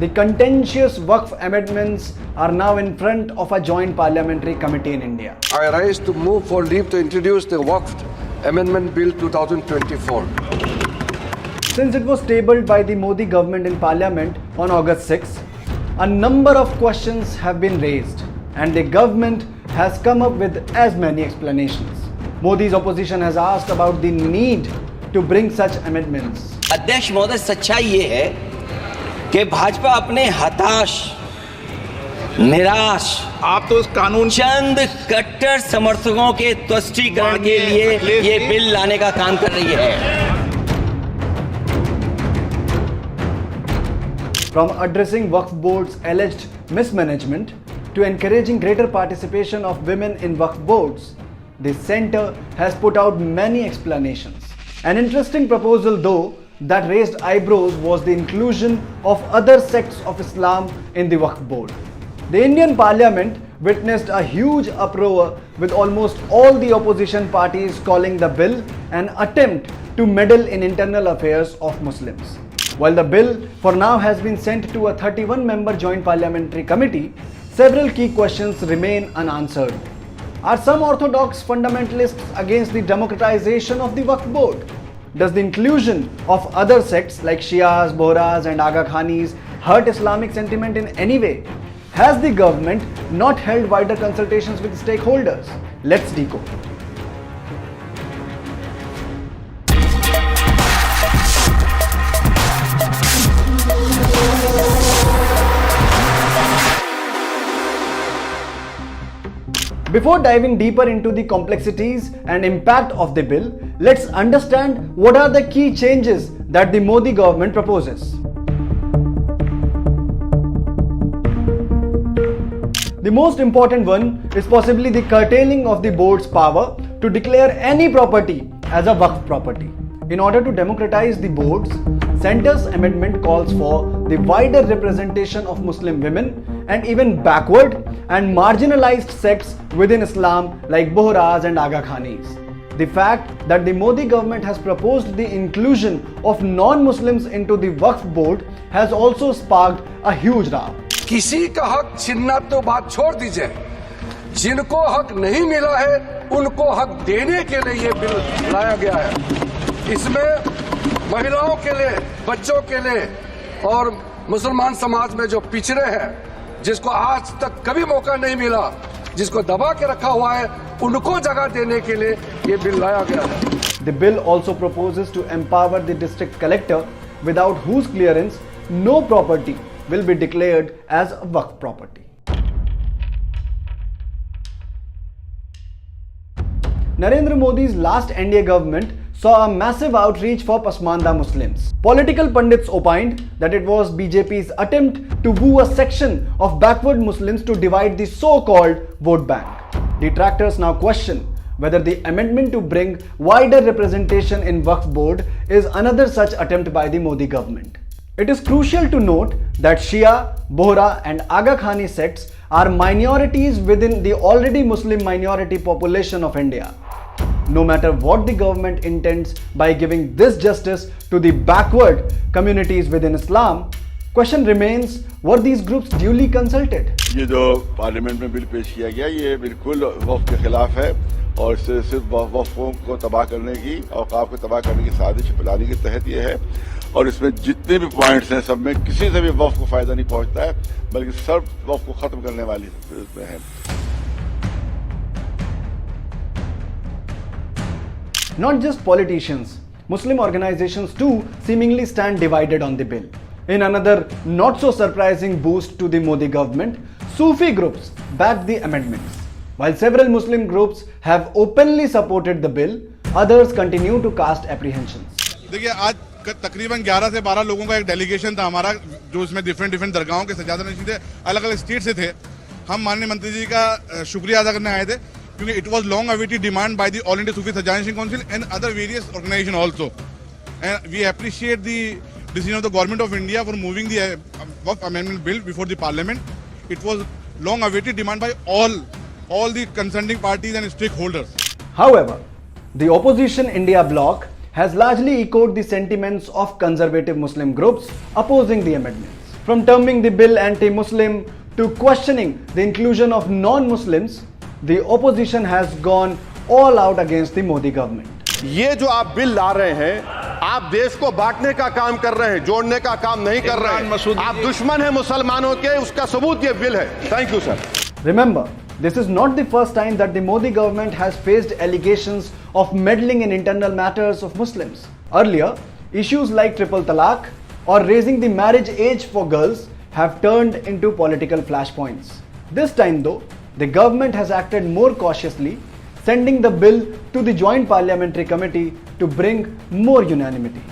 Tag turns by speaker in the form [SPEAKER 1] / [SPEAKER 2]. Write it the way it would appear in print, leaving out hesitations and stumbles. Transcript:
[SPEAKER 1] The contentious Waqf amendments are now in front of a joint parliamentary committee in India.
[SPEAKER 2] I rise to move for leave to introduce the Waqf Amendment Bill 2024.
[SPEAKER 1] Since it was tabled by the Modi government in parliament on August 6, a number of questions have been raised and the government has come up with as many explanations. Modi's opposition has asked about the need to bring such amendments.
[SPEAKER 3] अध्यक्ष महोदय, सच्चाई ये है कि भाजपा अपने हताश, निराश,
[SPEAKER 4] आप तो उस कानून
[SPEAKER 3] चंद कट्टर समर्थकों के तुष्टीकरण के लिए ये बिल लाने का काम कर रही है.
[SPEAKER 1] From addressing Waqf Board's alleged mismanagement to encouraging greater participation of women in Waqf Boards, the centre has put out many explanations. An interesting proposal though that raised eyebrows was the inclusion of other sects of Islam in the Waqf Board. The Indian Parliament witnessed a huge uproar with almost all the opposition parties calling the bill an attempt to meddle in internal affairs of Muslims. While the bill for now has been sent to a 31-member joint parliamentary committee, several key questions remain unanswered. Are some orthodox fundamentalists against the democratization of the Waqf Board? Does the inclusion of other sects like Shias, Bohras and Aga Khanis hurt Islamic sentiment in any way? Has the government not held wider consultations with stakeholders? Let's decode. Before diving deeper into the complexities and impact of the bill, let's understand what are the key changes that the Modi government proposes. The most important one is possibly the curtailing of the board's power to declare any property as a Waqf property. In order to democratize the boards, Centre's amendment calls for the wider representation of Muslim women and even backward and marginalized sects within Islam like Bohras and Aga Khanis. The fact that the Modi government has proposed the inclusion of non-Muslims into the Waqf board has also sparked a huge row.
[SPEAKER 2] किसी का हक छीनना तो बात छोड़ दीजिए, जिनको हक नहीं मिला है उनको हक देने के लिए ये बिल लाया गया है. इसमें महिलाओं के लिए, बच्चों के लिए और मुसलमान समाज में जो पिछड़े हैं, जिसको आज तक कभी मौका नहीं मिला, जिसको दबा के रखा हुआ है, उनको जगह देने के लिए ये बिल लाया गया है.
[SPEAKER 1] The bill also proposes to empower the district collector, without whose clearance no property will be declared as a Waqf property. Narendra Modi's last NDA government saw a massive outreach for Pasmanda Muslims. Political pundits opined that it was BJP's attempt to woo a section of backward Muslims to divide the so-called vote bank. Detractors now question whether the amendment to bring wider representation in Waqf board is another such attempt by the Modi government. It is crucial to note that Shia, Bohra and Aga Khani sects are minorities within the already Muslim minority population of India. No matter what the government intends by giving this justice to the backward communities within Islam, question remains, were these groups duly consulted?
[SPEAKER 5] ये जो parliament में bill पेश किया गया ये बिल्कुल वक्फ के खिलाफ है और सिर्फ वक्फों को तबाह करने की, औकाफ को तबाह करने की साजिश फैलाने के तहत ये है और इसमें जितने भी पॉइंट्स हैं सब में किसी से भी वक्फ को फायदा नहीं पहुंचता है बल्कि सब वक्फ को खत्म करने वाली इसमें है.
[SPEAKER 1] Not just politicians, Muslim organizations too seemingly stand divided on the bill. In another not so surprising boost to the Modi government, Sufi groups backed the amendments. While several Muslim groups have openly supported the bill, others continue to cast apprehensions.
[SPEAKER 4] देखिए, आज तकरीबन 11 से 12 लोगों का एक delegation था हमारा, जो इसमें डिफरेंट दरगाहों के सज्जाद नशीन थे, अलग अलग स्टेट से थे. हम माननीय मंत्री जी का शुक्रिया अदा करने आए थे क्योंकि it was long awaited demand by the all India Sufi Sajjad council and other various organisation also, and we appreciate the decision of the government of India for moving the Waqf amendment bill before the parliament. It was long awaited demand by all the concerning parties and stakeholders.
[SPEAKER 1] However, the opposition India bloc has largely echoed the sentiments of conservative Muslim groups opposing the amendments. From terming the bill anti-Muslim to questioning the inclusion of non-Muslims, the opposition has gone all out against the Modi government.
[SPEAKER 6] ये जो आप bill ला रहे हैं, आप देश को बांटने का काम कर रहे हैं, जोड़ने का काम नहीं कर रहे हैं। आप दुश्मन हैं मुसलमानों के, उसका सबूत ये बिल है। Thank you sir.
[SPEAKER 1] Remember, this is not the first time that the Modi government has faced allegations of meddling in internal matters of Muslims. Earlier, issues like triple talaq or raising the marriage age for girls have turned into political flashpoints. This time though, the government has acted more cautiously, sending the bill to the Joint Parliamentary Committee to bring more unanimity.